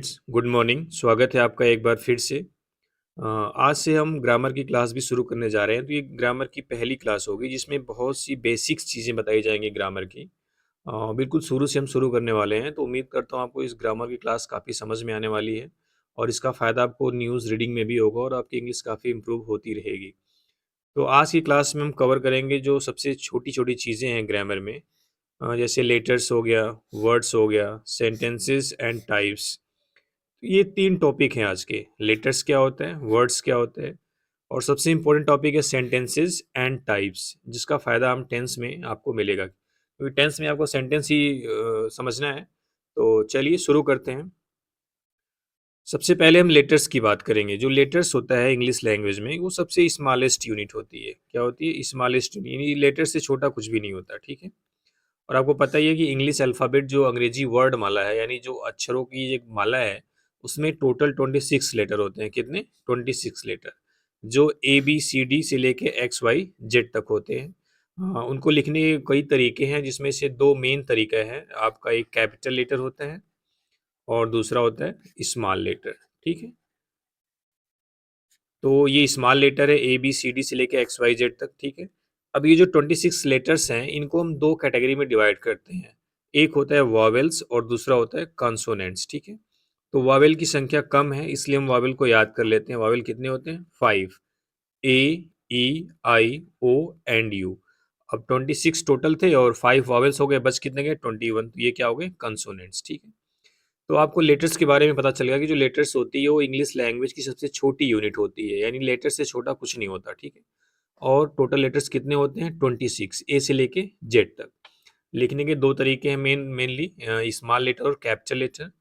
Students, good morning. स्वागत है आपका एक बार फिर से। आज से हम ग्रामर की क्लास भी शुरू करने जा रहे हैं। तो ये ग्रामर की पहली क्लास होगी जिसमें बहुत सी बेसिक्स चीज़ें बताई जाएंगी ग्रामर की। बिल्कुल शुरू से हम शुरू करने वाले हैं, तो उम्मीद करता हूँ आपको इस ग्रामर की क्लास काफ़ी समझ में आने वाली है और इसका फ़ायदा आपको न्यूज़ रीडिंग में भी होगा और आपकी इंग्लिश काफ़ी इम्प्रूव होती रहेगी। तो आज की क्लास में हम कवर करेंगे जो सबसे छोटी छोटी चीज़ें हैं ग्रामर में, जैसे लेटर्स हो गया, वर्ड्स हो गया, सेंटेंसेस एंड टाइप्स। ये 3 टॉपिक हैं आज के। लेटर्स क्या होता है, वर्ड्स क्या होते हैं और सबसे इम्पोर्टेंट टॉपिक है सेंटेंसेस एंड टाइप्स, जिसका फ़ायदा हम टेंस में आपको मिलेगा। क्योंकि टेंस में आपको सेंटेंस ही समझना है। तो चलिए शुरू करते हैं। सबसे पहले हम लेटर्स की बात करेंगे। जो लेटर्स होता है इंग्लिश लैंग्वेज में, वो सबसे स्मॉलेस्ट यूनिट होती है। क्या होती है? स्मॉलेस्ट यूनिट, यानी लेटर से छोटा कुछ भी नहीं होता, ठीक है? और आपको पता ही है कि इंग्लिश अल्फ़ाबेट जो अंग्रेजी वर्ड माला है, यानी जो अक्षरों की एक माला है, उसमें टोटल 26 लेटर होते हैं। कितने? 26 लेटर, जो ए बी सी डी से लेके एक्स वाई जेड तक होते हैं। हाँ, उनको लिखने के कई तरीके हैं, जिसमें से 2 मेन तरीका है। आपका एक कैपिटल लेटर होता है और दूसरा होता है स्मॉल लेटर, ठीक है? तो ये स्मॉल लेटर है ए बी सी डी से लेके एक्स वाई जेड तक, ठीक है? अब ये जो 26 लेटर्स हैं, इनको हम 2 कैटेगरी में डिवाइड करते हैं। एक होता है वॉवेल्स और दूसरा होता है कॉन्सोनेंट्स, ठीक है? तो वॉवेल की संख्या कम है, इसलिए हम वॉवेल को याद कर लेते हैं। वॉवेल कितने होते हैं? 5। ए, ई, आई, ओ एंड यू। अब 26 टोटल थे और 5 वॉवेल्स हो गए, बच कितने गए? 21। तो ये क्या हो गए? कॉन्सोनेंट्स, ठीक है? तो आपको लेटर्स के बारे में पता चल गया कि जो लेटर्स होती है वो इंग्लिश लैंग्वेज की सबसे छोटी यूनिट होती है, यानी लेटर से छोटा कुछ नहीं होता, ठीक है? और टोटल लेटर्स कितने होते हैं? 26, ए से लेके जेड तक। लिखने के 2 तरीके हैं मेनली, स्मॉल लेटर और कैपिटल लेटर।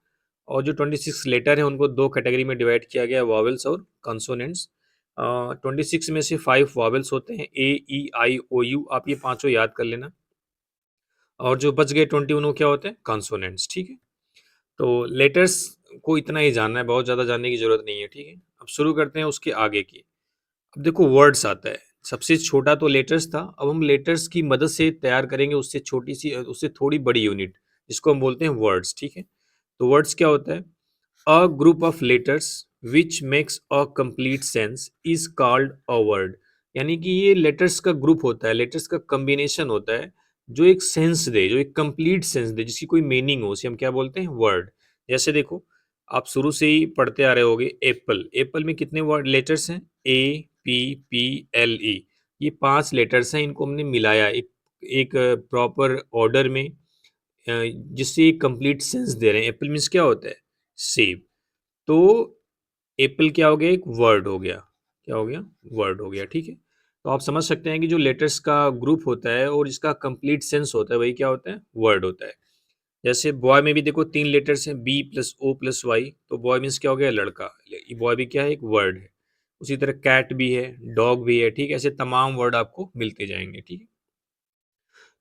और जो 26 लेटर हैं उनको 2 कैटेगरी में डिवाइड किया गया है, वॉवेल्स और कंसोनेंट्स। 26 में से 5 वॉवेल्स होते हैं, ए, ई, आई, ओ, यू। आप ये पाँचों याद कर लेना। और जो बच गए 21 वो क्या होते हैं? कंसोनेंट्स, ठीक है? तो लेटर्स को इतना ही जानना है, बहुत ज़्यादा जानने की ज़रूरत नहीं है, ठीक है? अब शुरू करते हैं उसके आगे की। अब देखो वर्ड्स आता है। सबसे छोटा तो लेटर्स था, अब हम लेटर्स की मदद से तैयार करेंगे उससे छोटी-सी उससे थोड़ी बड़ी यूनिट, जिसको हम बोलते हैं वर्ड्स, ठीक है? तो वर्ड्स क्या होता है? A group of letters which makes a complete sense is called a word. यानी कि ये लेटर्स का ग्रुप होता है, लेटर्स का कॉम्बिनेशन होता है, जो एक सेंस दे, जो एक कंप्लीट सेंस दे, जिसकी कोई मीनिंग हो, उसे हम क्या बोलते हैं? वर्ड। जैसे देखो, आप शुरू से ही पढ़ते आ रहे होगे एप्पल। एप्पल में कितने वर्ड लेटर्स हैं? ए, पी, पी, एल, ई। ये 5 लेटर्स हैं, इनको हमने मिलाया एक एक प्रॉपर ऑर्डर में, जिससे एक कंप्लीट सेंस दे रहे हैं। एप्पल मीन्स क्या होता है? सेब। तो एप्पल क्या हो गया? एक वर्ड हो गया। क्या हो गया? वर्ड हो गया, ठीक है? तो आप समझ सकते हैं कि जो लेटर्स का ग्रुप होता है और इसका कंप्लीट सेंस होता है, वही क्या होता है? वर्ड होता है। जैसे बॉय में भी देखो 3 लेटर्स हैं, B plus O plus Y. तो बॉय मीन्स क्या हो गया? लड़का। ये बॉय भी क्या है? एक वर्ड है। उसी तरह कैट भी है, डॉग भी है, ठीक है? ऐसे तमाम वर्ड आपको मिलते जाएंगे, ठीक है?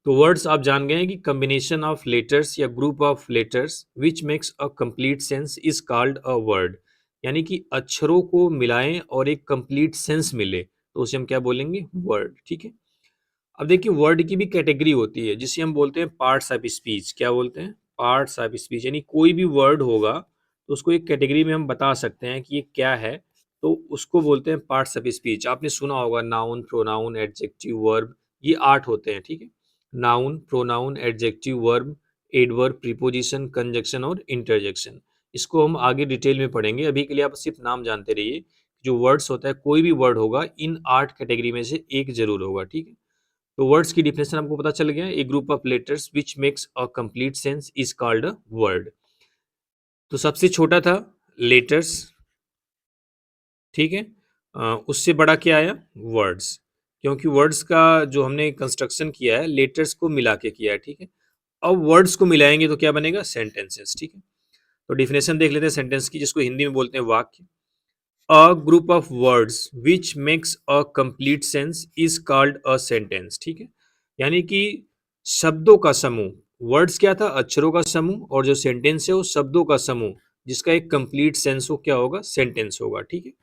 तो वर्ड्स आप जान गए हैं कि कॉम्बिनेशन ऑफ लेटर्स या group of letters which makes a complete sense is called a word. यानी कि अक्षरों को मिलाएं और एक कंप्लीट सेंस मिले, तो उसे हम क्या बोलेंगे? वर्ड, ठीक है? अब देखिए वर्ड की भी कैटेगरी होती है, जिसे हम बोलते हैं पार्ट्स ऑफ स्पीच। क्या बोलते हैं? Parts of speech. यानी कोई भी वर्ड होगा तो उसको एक कैटेगरी में हम बता सकते हैं कि ये क्या है, तो उसको बोलते हैं पार्ट्स ऑफ स्पीच। आपने सुना होगा नाउन, प्रोनाउन, एडजेक्टिव, वर्ब। ये 8 होते हैं, ठीक है? Noun, pronoun, adjective, verb, adverb, preposition, conjunction और इंटरजेक्शन। इसको हम आगे डिटेल में पढ़ेंगे। अभी के लिए आप सिर्फ नाम जानते रहिए। जो वर्ड्स होता है, कोई भी वर्ड होगा, इन 8 कैटेगरी में से एक जरूर होगा, ठीक है? तो वर्ड्स की डिफिनेशन आपको पता चल गया। A group of letters which makes a complete sense is called a word. तो सबसे छोटा था लेटर्स, ठीक है? उससे बड़ा क्या आया? वर्ड्स। क्योंकि वर्ड्स का जो हमने कंस्ट्रक्शन किया है, लेटर्स को मिला के किया है, ठीक है? अब वर्ड्स को मिलाएंगे तो क्या बनेगा? सेंटेंसेस, ठीक है? तो डिफिनेशन देख लेते हैं सेंटेंस की, जिसको हिंदी में बोलते हैं वाक्य। A group of words which makes a complete sense is called a sentence, ठीक है? यानी कि शब्दों का समूह। वर्ड्स क्या था? अक्षरों का समूह। और जो सेंटेंस है वो शब्दों का समूह, जिसका एक कंप्लीट सेंस हो, क्या होगा? सेंटेंस होगा, ठीक है?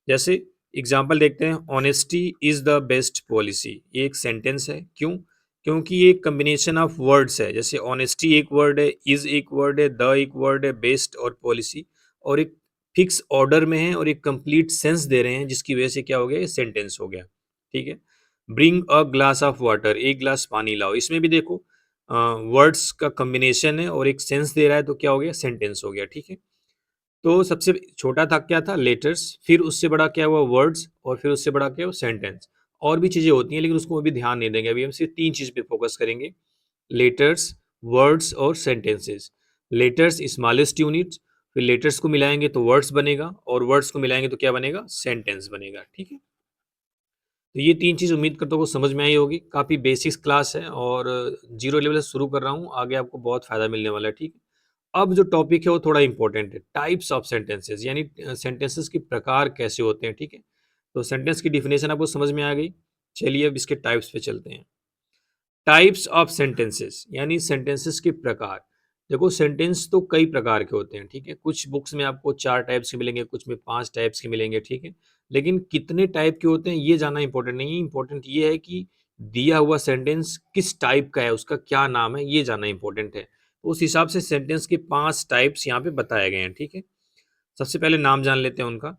जैसे एग्जाम्पल देखते हैं, honesty is the best policy. ये एक सेंटेंस है। क्यों? क्योंकि ये एक कम्बिनेशन ऑफ वर्ड्स है। जैसे ऑनेस्टी एक वर्ड है, इज एक वर्ड है, द एक वर्ड है, बेस्ट और पॉलिसी। और एक फिक्स ऑर्डर में है और एक कंप्लीट सेंस दे रहे हैं, जिसकी वजह से क्या हो गया, ये सेंटेंस हो गया। ठीक है। Bring a glass of water, एक ग्लास पानी लाओ, इसमें भी देखो वर्ड्स का कॉम्बिनेशन है और एक सेंस दे रहा है, तो क्या हो गया, सेंटेंस हो गया। ठीक है। तो सबसे छोटा था क्या था, लेटर्स, फिर उससे बड़ा क्या हुआ, वर्ड्स, और फिर उससे बड़ा क्या हुआ, सेंटेंस। और भी चीजें होती हैं लेकिन उसको अभी ध्यान नहीं देंगे, अभी हम सिर्फ तीन चीज पे फोकस करेंगे, लेटर्स, वर्ड्स और सेंटेंसेस। लेटर्स स्मॉलेस्ट यूनिट, फिर लेटर्स को मिलाएंगे तो वर्ड्स बनेगा, और वर्ड्स को मिलाएंगे तो क्या बनेगा, सेंटेंस बनेगा। ठीक है। तो ये तीन चीज उम्मीद करता हूँ को समझ में आई होगी। काफी बेसिक्स क्लास है और जीरो लेवल से शुरू कर रहा हूँ, आगे आपको बहुत फायदा मिलने वाला है। ठीक है। अब जो टॉपिक है वो थोड़ा इंपॉर्टेंट है, टाइप्स ऑफ सेंटेंसेस, यानी सेंटेंसेस के प्रकार कैसे होते हैं। ठीक है। तो सेंटेंस की डिफिनेशन आपको समझ में आ गई। चलिए अब इसके टाइप्स पे चलते हैं। टाइप्स ऑफ सेंटेंसेस यानी सेंटेंसेस के प्रकार। देखो सेंटेंस तो कई प्रकार के होते हैं। ठीक है। कुछ बुक्स में आपको 4 टाइप्स के मिलेंगे, कुछ में 5 टाइप्स के मिलेंगे। ठीक है। लेकिन कितने टाइप के होते हैं ये जानना इंपॉर्टेंट नहीं है, इंपॉर्टेंट ये है कि दिया हुआ सेंटेंस किस टाइप का है, उसका क्या नाम है, ये जानना इंपॉर्टेंट है। तो उस हिसाब से सेंटेंस के 5 टाइप्स यहाँ पे बताए गए हैं। ठीक है। सबसे पहले नाम जान लेते हैं उनका।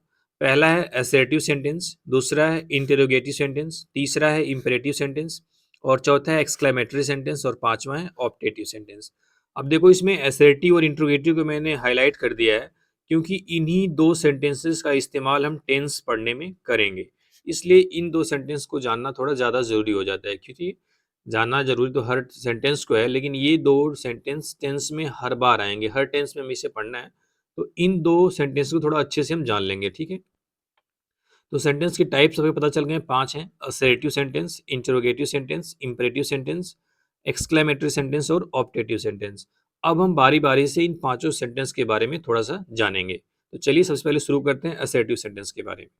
पहला है असर्टिव सेंटेंस, दूसरा है इंटेरोगेटिव सेंटेंस, तीसरा है इंपेरेटिव सेंटेंस, और चौथा है एक्सक्लेमेटरी सेंटेंस, और पांचवा है ऑप्टेटिव सेंटेंस। अब देखो इसमें असर्टिव और इंट्रोगेटिव को मैंने हाईलाइट कर दिया है क्योंकि इन्हीं दो सेंटेंसेस का इस्तेमाल हम टेंस पढ़ने में करेंगे, इसलिए इन दो सेंटेंस को जानना थोड़ा ज़्यादा ज़रूरी हो जाता है। क्योंकि जानना जरूरी तो हर सेंटेंस को है, लेकिन ये दो सेंटेंस टेंस में हर बार आएंगे, हर टेंस में हमें इसे पढ़ना है। तो इन दो सेंटेंस को थोड़ा अच्छे से हम जान लेंगे। ठीक है। तो सेंटेंस के टाइप्स हमें पता चल गए, 5 हैं, assertive sentence, interrogative sentence, imperative sentence, exclamatory sentence और ऑप्टेटिव सेंटेंस। अब हम बारी बारी से इन पांचों सेंटेंस के बारे में थोड़ा सा जानेंगे। तो चलिए सबसे पहले शुरू करते हैं असर्टिव सेंटेंस के बारे में।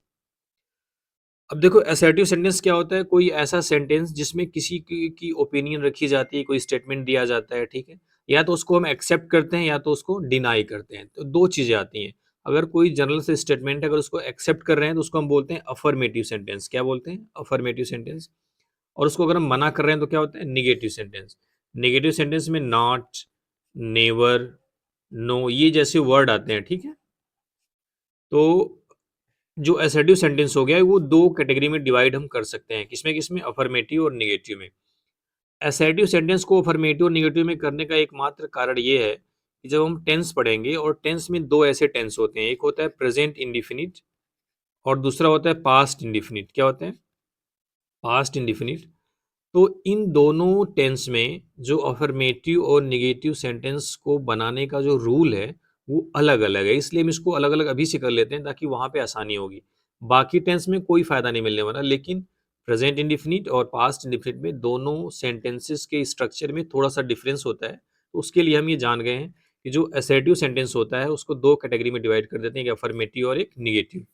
अब देखो असर्टिव सेंटेंस क्या होता है, कोई ऐसा सेंटेंस जिसमें किसी की ओपिनियन रखी जाती है, कोई स्टेटमेंट दिया जाता है। ठीक है। या तो उसको हम एक्सेप्ट करते हैं या तो उसको डिनाई करते हैं, तो दो चीजें आती हैं। अगर कोई जनरल से स्टेटमेंट है, अगर उसको एक्सेप्ट कर रहे हैं तो उसको हम बोलते हैं अफर्मेटिव सेंटेंस। क्या बोलते हैं, अफर्मेटिव सेंटेंस। और उसको अगर हम मना कर रहे हैं तो क्या होता है, निगेटिव सेंटेंस। निगेटिव सेंटेंस में नॉट, नेवर, नो, ये जैसे वर्ड आते हैं। ठीक है। तो जो असर्टिव सेंटेंस हो गया है वो दो कैटेगरी में डिवाइड हम कर सकते हैं, किसमें किसमें, अफर्मेटिव और निगेटिव में। असर्टिव सेंटेंस को अफर्मेटिव और निगेटिव में करने का एकमात्र कारण ये है कि जब हम टेंस पढ़ेंगे, और टेंस में दो ऐसे टेंस होते हैं, एक होता है प्रेजेंट इंडिफिनिट और दूसरा होता है पास्ट इंडिफिनिट। क्या होता है, पास्ट इंडिफिनिट। तो इन दोनों टेंस में जो अफर्मेटिव और निगेटिव सेंटेंस को बनाने का जो रूल है वो अलग अलग है, इसलिए हम इसको अलग अलग अभी से कर लेते हैं ताकि वहां पे आसानी होगी। बाकी टेंस में कोई फायदा नहीं मिलने वाला, लेकिन प्रेजेंट इंडिफिनिट और पास्ट इंडिफिनिट में दोनों सेंटेंसेस के स्ट्रक्चर में थोड़ा सा डिफरेंस होता है। तो उसके लिए हम ये जान गए हैं कि जो असर्टिव सेंटेंस होता है उसको दो कैटेगरी में डिवाइड कर देते हैं, एक अफर्मेटिव और एक निगेटिव।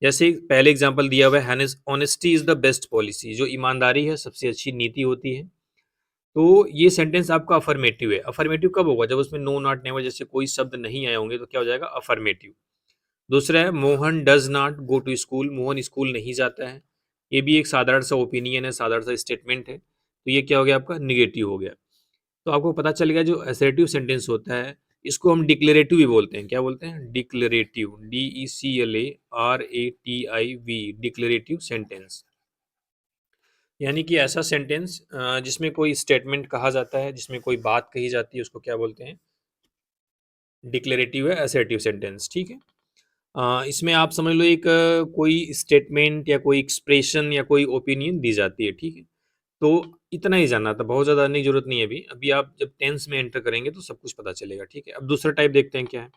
जैसे पहले एग्जांपल दिया हुआ है, honesty is the best policy, जो ईमानदारी है सबसे अच्छी नीति होती है। तो ये सेंटेंस आपका अफर्मेटिव है। अफर्मेटिव कब होगा, जब उसमें नो, नॉट, नेवर जैसे कोई शब्द नहीं आए होंगे, तो क्या हो जाएगा, अफर्मेटिव। दूसरा है Mohan does not go to school, Mohan school नहीं जाता है। ये भी एक साधारण सा ओपिनियन है, साधारण सा स्टेटमेंट है, तो ये क्या हो गया, आपका निगेटिव हो गया। तो आपको पता चल गया जो असर्टिव सेंटेंस होता है इसको हम डिक्लेरेटिव भी बोलते हैं। क्या बोलते हैं, डिक्लेरेटिव, DECLARATIV, डिक्लेरेटिव सेंटेंस। यानी कि ऐसा सेंटेंस जिसमें कोई स्टेटमेंट कहा जाता है, जिसमें कोई बात कही जाती है, उसको क्या बोलते हैं, डिक्लेरेटिव है असर्टिव सेंटेंस। ठीक है। इसमें आप समझ लो एक कोई स्टेटमेंट या कोई एक्सप्रेशन या कोई ओपिनियन दी जाती है। ठीक है। तो इतना ही जानना था, बहुत ज़्यादा नहीं, जरूरत नहीं है अभी। अभी आप जब टेंस में एंटर करेंगे तो सब कुछ पता चलेगा। ठीक है। अब दूसरा टाइप देखते हैं क्या है।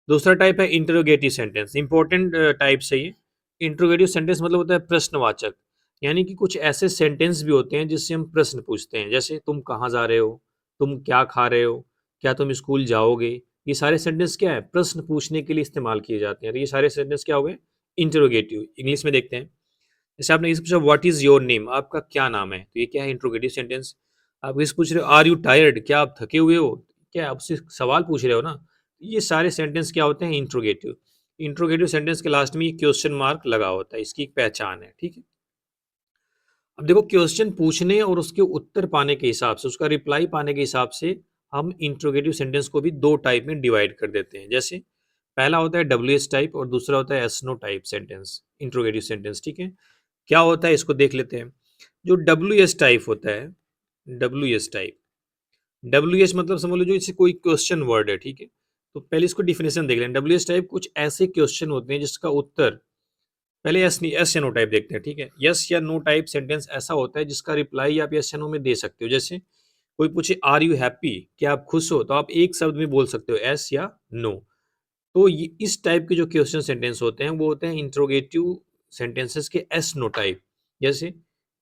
दूसरा टाइप है इंटरोगेटिव सेंटेंस, इंपॉर्टेंट टाइप से ये। इंटरोगेटिव सेंटेंस मतलब होता है प्रश्नवाचक, यानी कि कुछ ऐसे सेंटेंस भी होते हैं जिससे हम प्रश्न पूछते हैं, जैसे तुम कहाँ जा रहे हो, तुम क्या खा रहे हो, क्या तुम स्कूल जाओगे। ये सारे सेंटेंस क्या है, प्रश्न पूछने के लिए इस्तेमाल किए जाते हैं। तो ये सारे सेंटेंस क्या हो गए, इंटरोगेटिव। इंग्लिश में देखते हैं, जैसे आपने इसे पूछा व्हाट इज योर नेम, आपका क्या नाम है, तो ये क्या है, इंट्रोगेटिव सेंटेंस। आप इसे पूछ रहे हो आर यू टायर्ड, क्या आप थके हुए हो, क्या आप उससे सवाल पूछ रहे हो ना। ये सारे सेंटेंस क्या होते हैं, इंट्रोगेटिव। इंट्रोगेटिव सेंटेंस के लास्ट में ये क्वेश्चन मार्क लगा होता है, इसकी एक पहचान है। ठीक है। अब देखो क्वेश्चन पूछने और उसके उत्तर पाने के हिसाब से, उसका रिप्लाई पाने के हिसाब से हम इंट्रोगेटिव सेंटेंस को भी दो टाइप में डिवाइड कर देते हैं। जैसे पहला होता है WH टाइप और दूसरा होता है SNO type sentence, interrogative sentence, ठीक है। क्या होता है इसको देख लेते हैं। जो WH टाइप होता है, WH टाइप, WH मतलब समझ लो जो इससे कोई क्वेश्चन वर्ड है, ठीक है। तो पहले इसको डिफिनेशन देख लें। WH टाइप कुछ ऐसे क्वेश्चन होते हैं जिसका उत्तर, पहले एस या नो टाइप देखते हैं, ठीक है। यस या नो टाइप सेंटेंस ऐसा होता है जिसका रिप्लाई आप यस या नो में दे सकते हो। जैसे कोई पूछे आर यू हैप्पी, क्या आप खुश हो, तो आप एक शब्द में बोल सकते हो एस या नो। तो ये इस टाइप के जो क्वेश्चन सेंटेंस होते हैं वो होते हैं इंट्रोगेटिव सेंटेंसेस के एस नो टाइप। जैसे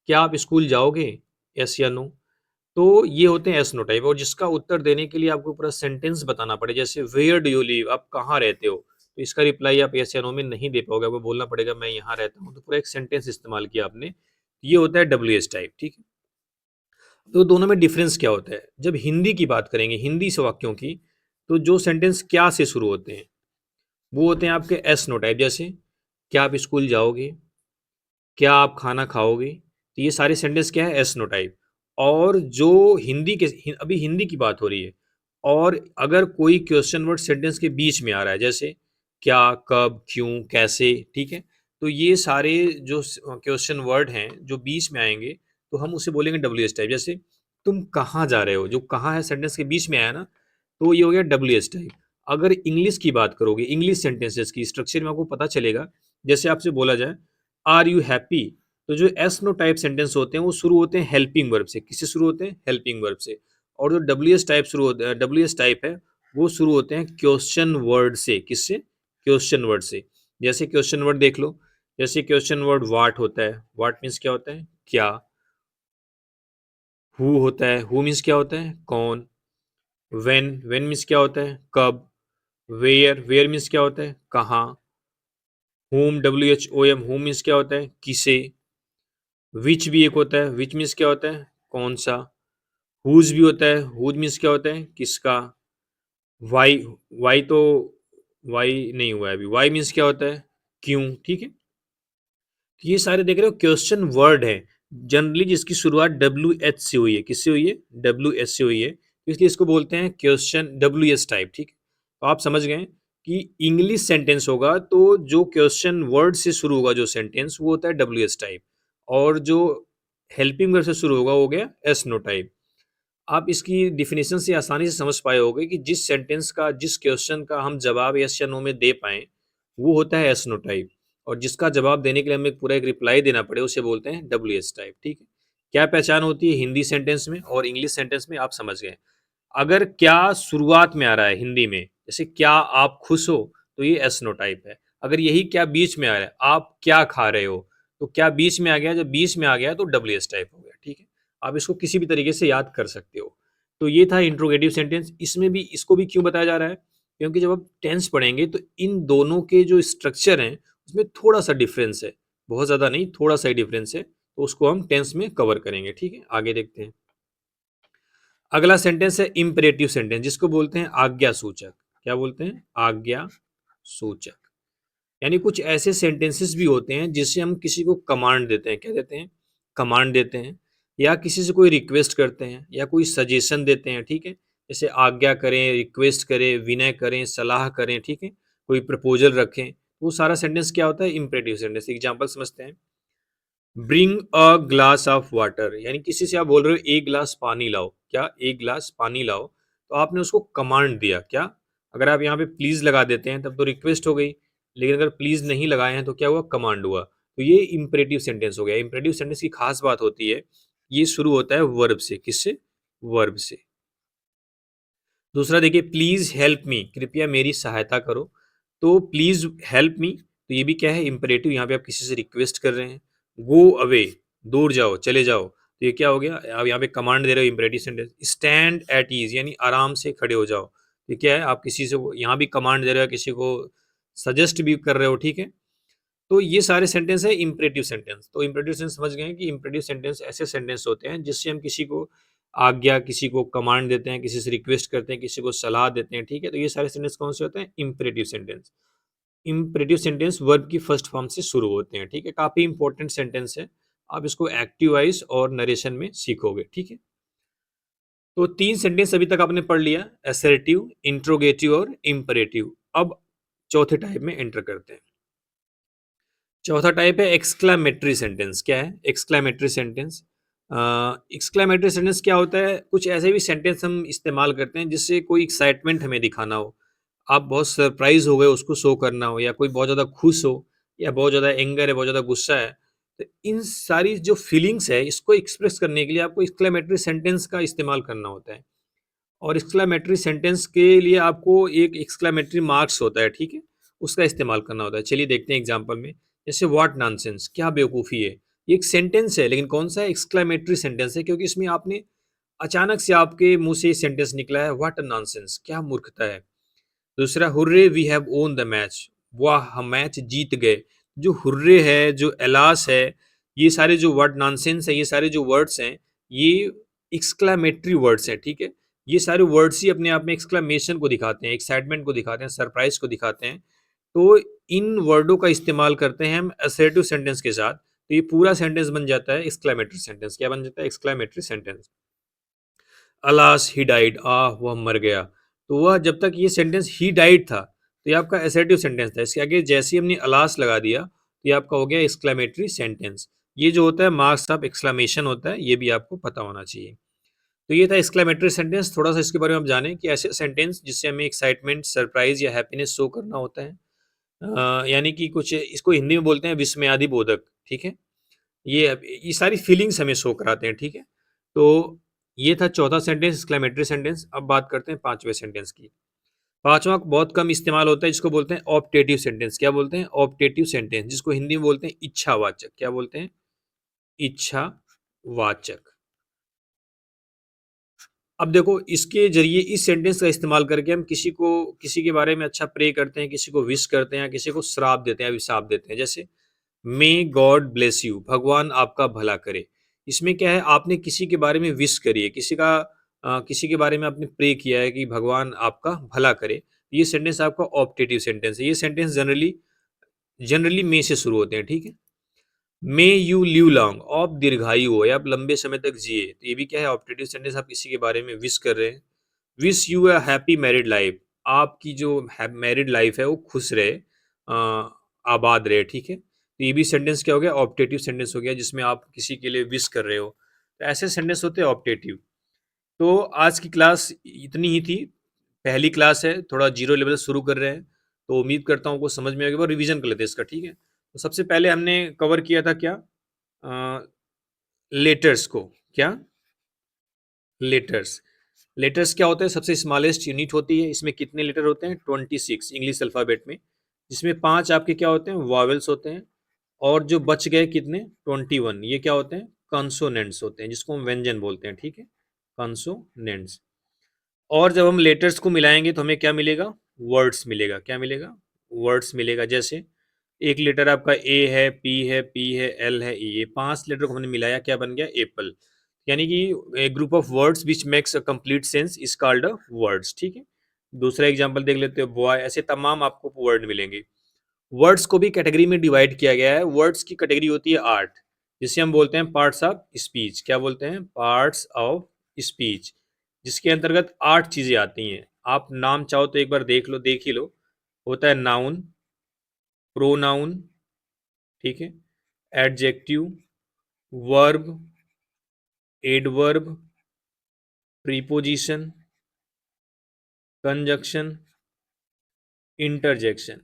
क्या आप स्कूल जाओगे, यस या नो। तो ये होते हैं एस नो टाइप, और जिसका उत्तर देने के लिए आपको पूरा सेंटेंस बताना पड़े। जैसे वेयर डू यू लिव, आप कहाँ रहते हो, तो इसका रिप्लाई आप यस या नो में नहीं दे पाओगे, आपको बोलना पड़ेगा मैं यहाँ रहता हूँ। तो पूरा एक सेंटेंस इस्तेमाल किया आपने, ये होता है WH टाइप, ठीक है। तो दोनों में डिफरेंस क्या होता है। जब हिंदी की बात करेंगे, हिंदी से वाक्यों की, तो जो सेंटेंस क्या से शुरू होते हैं वो होते हैं आपके एस नो टाइप। जैसे क्या आप स्कूल जाओगे, क्या आप खाना खाओगे, तो ये सारे सेंटेंस क्या है, एस नो टाइप। और जो अभी हिंदी की बात हो रही है, और अगर कोई क्वेश्चन वर्ड सेंटेंस के बीच में आ रहा है, जैसे क्या, कब, क्यों, कैसे, ठीक है। तो ये सारे जो क्वेश्चन वर्ड हैं जो बीच में आएंगे, तो हम उसे बोलेंगे WH टाइप। जैसे तुम कहाँ जा रहे हो, जो कहाँ है सेंटेंस के बीच में आया ना, तो ये हो गया WH टाइप। अगर इंग्लिश की बात करोगे, इंग्लिश सेंटेंसेस की स्ट्रक्चर में आपको पता चलेगा। जैसे आपसे बोला जाए आर यू हैप्पी, तो जो एस नो टाइप सेंटेंस होते हैं वो शुरू होते हैं हेल्पिंग वर्ब से। किससे शुरू होते हैं, हेल्पिंग वर्ब से। और जो WH टाइप शुरू होता है, WH टाइप है, वो शुरू होते हैं क्वेश्चन वर्ड से। किससे, क्वेश्चन वर्ड से। जैसे क्वेश्चन वर्ड देख लो, जैसे क्वेश्चन वर्ड वाट होता है, वाट मीन्स क्या होता है, क्या। हु होता है, हु मीन्स क्या होता है, कौन। वेन मीन्स क्या होता है, कब। वेयर मीन्स क्या होता है, कहाँ। होम, WHOM, होम मीन्स क्या होता है, किसे। विच भी एक होता है, विच मीन्स क्या होता है, कौन सा। हुज भी होता है, हुज मीन्स क्या होता है, किसका। वाई, वाई तो वाई नहीं हुआ है अभी, वाई मीन्स क्या होता है, क्यों, ठीक है। तो ये सारे देख रहे हो क्वेश्चन वर्ड है, जनरली जिसकी शुरुआत WH से हुई है। किससे हुई है, WH से हुई है, तो इसलिए इसको बोलते हैं क्वेश्चन WH टाइप, ठीक है। तो आप समझ गए कि इंग्लिश सेंटेंस होगा तो जो क्वेश्चन वर्ड से शुरू होगा जो सेंटेंस, वो होता है WH टाइप। और जो हेल्पिंग वर्ब से शुरू होगा वो हो गया एस नो टाइप। आप इसकी डिफिनेशन से आसानी से समझ पाए होगे कि जिस सेंटेंस का, जिस क्वेश्चन का हम जवाब यस या नो में दे पाए, वो होता है एस नो टाइप। और जिसका जवाब देने के लिए हमें पूरा एक रिप्लाई देना पड़े, उसे बोलते हैं WH टाइप, ठीक है। क्या पहचान होती है हिंदी सेंटेंस में और इंग्लिश सेंटेंस में, आप समझ गए। अगर क्या शुरुआत में आ रहा है हिंदी में, जैसे क्या आप खुश हो, तो ये एस नो टाइप है। अगर यही क्या बीच में आ रहा है, आप क्या खा रहे हो, तो क्या बीच में आ गया, जब बीच में आ गया तो WH टाइप हो गया, ठीक है। आप इसको किसी भी तरीके से याद कर सकते हो। तो ये था इंट्रोगेटिव सेंटेंस। इसमें भी, इसको भी क्यों बताया जा रहा है, क्योंकि जब आप टेंस पढ़ेंगे तो इन दोनों के जो स्ट्रक्चर हैं उसमें थोड़ा सा डिफरेंस है, बहुत ज्यादा नहीं, थोड़ा सा ही डिफरेंस है। तो उसको हम टेंस में कवर करेंगे, ठीक है। आगे देखते हैं। अगला सेंटेंस है इंपेरेटिव सेंटेंस, जिसको बोलते हैं आज्ञा सूचक। क्या बोलते हैं, आज्ञा सूचक। यानी कुछ ऐसे सेंटेंसेस भी होते हैं जिससे हम किसी को कमांड देते हैं। क्या देते हैं, कमांड देते हैं। या किसी से कोई रिक्वेस्ट करते हैं या कोई सजेशन देते हैं, ठीक है। जैसे आज्ञा करें, रिक्वेस्ट करें, विनय करें, सलाह करें, ठीक है। कोई प्रपोजल रखें, वो सारा सेंटेंस क्या होता है, इंपेरेटिव सेंटेंस। एग्जांपल समझते हैं। Bring a glass of water, यानी किसी से आप बोल रहे हो एक गिलास पानी लाओ, क्या, एक गिलास पानी लाओ, तो आपने उसको कमांड दिया। क्या, अगर आप यहाँ पे प्लीज लगा देते हैं तब तो रिक्वेस्ट हो गई, लेकिन अगर प्लीज नहीं लगाए हैं तो क्या हुआ, कमांड हुआ। तो ये इंपेरेटिव सेंटेंस हो गया। इंपेरेटिव सेंटेंस की खास बात होती है, ये शुरू होता है वर्ब से। किससे, वर्ब से। दूसरा देखिए, प्लीज हेल्प मी, कृपया मेरी सहायता करो। तो प्लीज हेल्प मी, तो ये भी क्या है, इंपेरेटिव। यहाँ पे आप किसी से रिक्वेस्ट कर रहे हैं। गो अवे, दूर जाओ, चले जाओ, तो ये क्या हो गया, आप यहाँ पे कमांड दे रहे हो, imperative sentence. Stand at ease, यानी आराम से खड़े हो जाओ, ये क्या है, आप किसी से यहाँ भी कमांड दे रहे हो, किसी को सजेस्ट भी कर रहे हो, ठीक है। तो ये सारे सेंटेंस है इंपेरेटिव सेंटेंस। तो इंपेरेटिव सेंटेंस समझ गए कि इंपेरेटिव सेंटेंस ऐसे सेंटेंस होते हैं जिससे हम किसी को आज्ञा, किसी को कमांड देते हैं, किसी से रिक्वेस्ट करते हैं, किसी को सलाह देते हैं, ठीक है। तो ये सारे सेंटेंस कौन से होते हैं, imperative sentence. Imperative sentence verb की फर्स्ट फॉर्म से शुरू होते हैं, ठीक है। काफी इंपॉर्टेंट सेंटेंस है, आप इसको एक्टिव वॉइस और नरेशन में सीखोगे, ठीक है। तो 3 सेंटेंस अभी तक आपने पढ़ लिया, असर्टिव, इंट्रोगेटिव और इंपेरेटिव। अब चौथे टाइप में एंटर करते हैं। चौथा टाइप है एक्सक्लामेटरी सेंटेंस। क्या है एक्सक्लामेटरी सेंटेंस? एक्सक्लामेटरी सेंटेंस क्या होता है? कुछ ऐसे भी सेंटेंस हम इस्तेमाल करते हैं जिससे कोई एक्साइटमेंट हमें दिखाना हो, आप बहुत सरप्राइज हो गए उसको शो करना हो, या कोई बहुत ज़्यादा खुश हो, या बहुत ज़्यादा एंगर है, बहुत ज़्यादा गुस्सा है। तो इन सारी जो फीलिंग्स है इसको एक्सप्रेस करने के लिए आपको एक्सक्लामेटरी सेंटेंस का इस्तेमाल करना होता है। और एक्सक्लामेटरी सेंटेंस के लिए आपको एक एक्सक्लामेटरी मार्क्स होता है, ठीक है, उसका इस्तेमाल करना होता है। चलिए देखते हैं एग्जांपल में। जैसे व्हाट नॉनसेंस, क्या बेवकूफ़ी है। ये एक सेंटेंस है, लेकिन कौन सा है? एक्सक्लामेटरी सेंटेंस है, क्योंकि इसमें आपने अचानक से आपके मुंह से ये सेंटेंस निकला है, व्हाट नॉनसेंस, क्या मूर्खता है। दूसरा, hurray we have won the match, वाह हम मैच जीत गए। जो हुर्रे है, जो एलास है, ये सारे जो वर्ड नॉनसेंस है, ये सारे जो वर्ड्स हैं, ये एक्सक्लामेटरी वर्ड्स हैं, ठीक है। ये सारे वर्ड्स ही अपने आप में एक्सक्लामेशन को दिखाते हैं, एक्साइटमेंट को दिखाते हैं, सरप्राइज को दिखाते हैं। तो इन वर्डों का इस्तेमाल करते हैं हम असर्टिव सेंटेंस के साथ, तो ये पूरा सेंटेंस बन जाता है एक्सक्लामेटरी सेंटेंस। क्या बन जाता है? Exclamatory sentence. Alas he died, आह वह मर गया। तो वह जब तक ये सेंटेंस ही डाइड था तो ये आपका एसर्टिव सेंटेंस था। इसके आगे जैसे ही हमने अलास लगा दिया तो ये आपका हो गया एक्सक्लेमेटरी सेंटेंस। ये जो होता है मार्क्स ऑफ एक्सक्लेमेशन होता है, ये भी आपको पता होना चाहिए। तो ये था एक्सक्लेमेटरी सेंटेंस। थोड़ा सा इसके बारे में आप जानें कि ऐसे सेंटेंस जिससे हमें एक्साइटमेंट, सरप्राइज या हैप्पीनेस शो करना होता है, यानी कि कुछ इसको हिंदी में बोलते हैं विस्मयादि बोधक, ठीक है। ये सारी फीलिंग्स हमें शो कराते हैं, ठीक है। तो ये था चौथा सेंटेंस, एक्सक्लेमेटरी सेंटेंस। अब बात करते हैं पांचवें सेंटेंस की। पांचवा बहुत कम इस्तेमाल होता है, जिसको बोलते हैं ऑप्टेटिव सेंटेंस। क्या बोलते हैं? ऑप्टेटिव सेंटेंस, जिसको हिंदी में बोलते हैं इच्छावाचक। क्या बोलते हैं? इच्छावाचक। अब देखो, इसके जरिए इस सेंटेंस का इस्तेमाल करके हम किसी के बारे में अच्छा प्रे करते हैं, किसी को विश करते हैं, किसी को श्राप देते हैं, अभिशाप देते हैं। जैसे मे गॉड ब्लेस यू, भगवान आपका भला करे। इसमें क्या है? आपने किसी के बारे में विश करी है, किसी के बारे में आपने प्रे किया है कि भगवान आपका भला करे। ये सेंटेंस आपका ऑप्टेटिव सेंटेंस है। ये सेंटेंस जनरली जनरली मे से शुरू होते हैं, ठीक है। मे यू लिव लॉन्ग, आप दीर्घायु हो या आप लंबे समय तक जिए, तो ये भी क्या है? Optative sentence. आप किसी के बारे में विश कर रहे हैं। Wish you a happy married life, आपकी जो मैरिड लाइफ है वो खुश रहे, आबाद रहे, ठीक है। तो ये भी सेंटेंस क्या हो गया? ऑप्टेटिव सेंटेंस हो गया, जिसमें आप किसी के लिए विश कर रहे हो। तो ऐसे सेंटेंस होते हैं ऑप्टेटिव। तो आज की क्लास इतनी ही थी। पहली क्लास है, थोड़ा जीरो लेवल से शुरू कर रहे हैं, तो उम्मीद करता हूँ कुछ समझ में आ गया। रिवीजन कर लेते हैं इसका, ठीक है। तो सबसे पहले हमने कवर किया था क्या? लेटर्स को। क्या? लेटर्स। लेटर्स क्या होता है? सबसे स्मॉलेस्ट यूनिट होती है। इसमें कितने लेटर होते हैं? 26 इंग्लिश अल्फ़ाबेट में, जिसमें 5 आपके क्या होते हैं? वॉवेल्स होते हैं। और जो बच गए कितने? 21, ये क्या होते हैं? कॉन्सोनेंट्स होते हैं, जिसको हम व्यंजन बोलते हैं, ठीक है। कॉन्सोनेंट्स। और जब हम लेटर्स को मिलाएंगे तो हमें क्या मिलेगा? वर्ड्स मिलेगा। क्या मिलेगा? वर्ड्स मिलेगा। जैसे एक लेटर आपका ए है, पी है, एल है, ई। ये 5 लेटर को हमने मिलाया, क्या बन गया? एप्पल। यानी कि a group of words which makes a complete sense is called a words, ठीक है। दूसरा एग्जांपल देख लेते हो, बॉय। ऐसे तमाम आपको वर्ड मिलेंगे। वर्ड्स को भी कैटेगरी में डिवाइड किया गया है। वर्ड्स की कैटेगरी होती है आर्ट, जिसे हम बोलते हैं पार्ट्स ऑफ स्पीच। क्या बोलते हैं? पार्ट्स ऑफ स्पीच, जिसके अंतर्गत 8 चीजें आती हैं। आप नाम चाहो तो एक बार देख लो, देख ही लो। होता है नाउन, प्रोनाउन, ठीक है, adjective, verb, adverb, preposition, conjunction, interjection.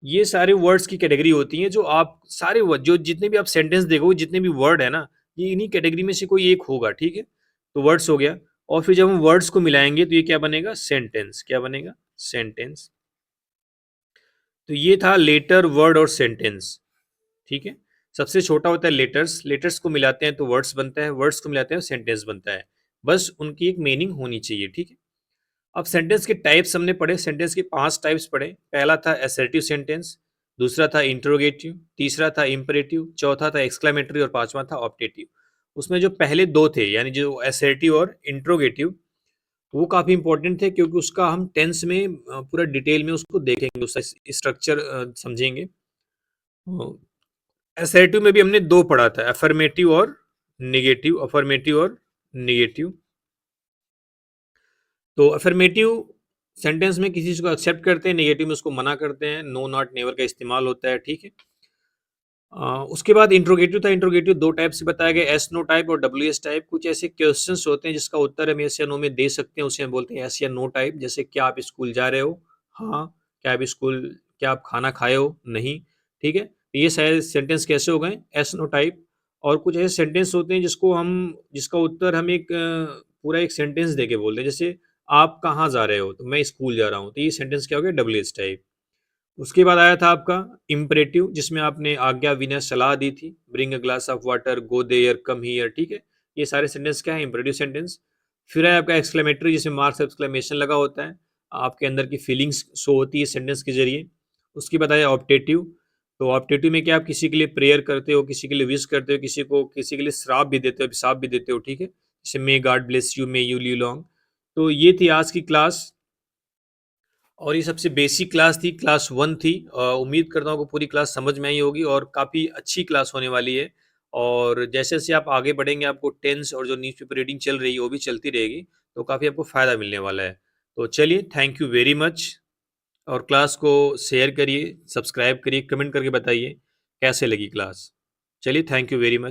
ये सारे वर्ड्स की कैटेगरी होती हैं। जो आप सारे वर्ड, जो जितने भी आप सेंटेंस देखोगे, जितने भी वर्ड है ना, ये इन्हीं कैटेगरी में से कोई एक होगा, ठीक है। तो वर्ड्स हो गया। और फिर जब हम वर्ड्स को मिलाएंगे तो ये क्या बनेगा? सेंटेंस। क्या बनेगा? सेंटेंस। तो ये था लेटर, वर्ड और सेंटेंस, ठीक है। सबसे छोटा होता है लेटर्स। लेटर्स को मिलाते हैं तो वर्ड्स बनता है, वर्ड्स को मिलाते हैं तो सेंटेंस बनता है। बस उनकी एक मीनिंग होनी चाहिए, ठीक है। अब सेंटेंस के टाइप्स हमने पढ़े। सेंटेंस के 5 टाइप्स पढ़े। पहला था असर्टिव सेंटेंस, दूसरा था इंटरोगेटिव, तीसरा था इंपरेटिव, चौथा था एक्सक्लेमेटरी और पांचवा था ऑप्टेटिव। उसमें जो पहले 2 थे, यानी जो असर्टिव और इंटरोगेटिव, वो काफी इंपॉर्टेंट थे, क्योंकि उसका हम टेंस में पूरा डिटेल में उसको देखेंगे, उसका स्ट्रक्चर समझेंगे। असर्टिव में भी हमने 2 पढ़ा था, अफर्मेटिव और निगेटिव। अफर्मेटिव और निगेटिव। तो अफर्मेटिव सेंटेंस में किसी चीज़ को एक्सेप्ट करते हैं, नेगेटिव में उसको मना करते हैं, नो, नॉट, नेवर का इस्तेमाल होता है, ठीक है? उसके बाद इंट्रोगेटिव था, इंट्रोगेटिव 2 टाइप से बताया गया, येस नो टाइप और डब्ल्यूएस टाइप। कुछ ऐसे क्वेश्चंस होते हैं जिसका उत्तर हम येस या नो में दे सकते हैं, उसे हम बोलते हैं येस या नो टाइप। जैसे क्या आप स्कूल जा रहे हो? हाँ। क्या आप खाना खाए हो? नहीं। ठीक है? तो ये सारे सेंटेंस कैसे हो गए? Yes no type. और कुछ ऐसे सेंटेंस होते हैं जिसका उत्तर हम एक पूरा एक सेंटेंस देके बोलते हैं। जैसे आप कहाँ जा रहे हो? तो मैं स्कूल जा रहा हूँ। तो ये सेंटेंस क्या हो गया? WS type. उसके बाद आया था आपका इम्परेटिव, जिसमें आपने आज्ञा विनय सलाह दी थी, bring a glass of water, go there, come here, ठीक है? ये सारे सेंटेंस क्या है? Imperative sentence. फिर है आपका एक्सक्लेमेटरी, जिसमें मार्क्स एक्सक्लेमेशन लगा होता है, आपके अंदर की फीलिंग्स शो होती है सेंटेंस के जरिए। उसके बाद आया ऑप्टेटिव। तो ऑप्टेटिव में क्या, आप किसी के लिए प्रेयर करते हो, किसी के लिए विश करते हो, किसी के लिए श्राप भी देते हो, अभिशाप भी देते हो, ठीक है? जैसे may God bless you, may you live long. तो ये थी आज की क्लास, और ये सबसे बेसिक क्लास थी, क्लास 1 थी। उम्मीद करता हूँ कि पूरी क्लास समझ में आई होगी और काफ़ी अच्छी क्लास होने वाली है। और जैसे-जैसे आप आगे बढ़ेंगे, आपको टेंस और जो न्यूज़पेपर रीडिंग चल रही है वो भी चलती रहेगी, तो काफ़ी आपको फ़ायदा मिलने वाला है। तो चलिए, थैंक यू वेरी मच। और क्लास को शेयर करिए, सब्सक्राइब करिए, कमेंट करके बताइए कैसे लगी क्लास। चलिए, थैंक यू वेरी मच।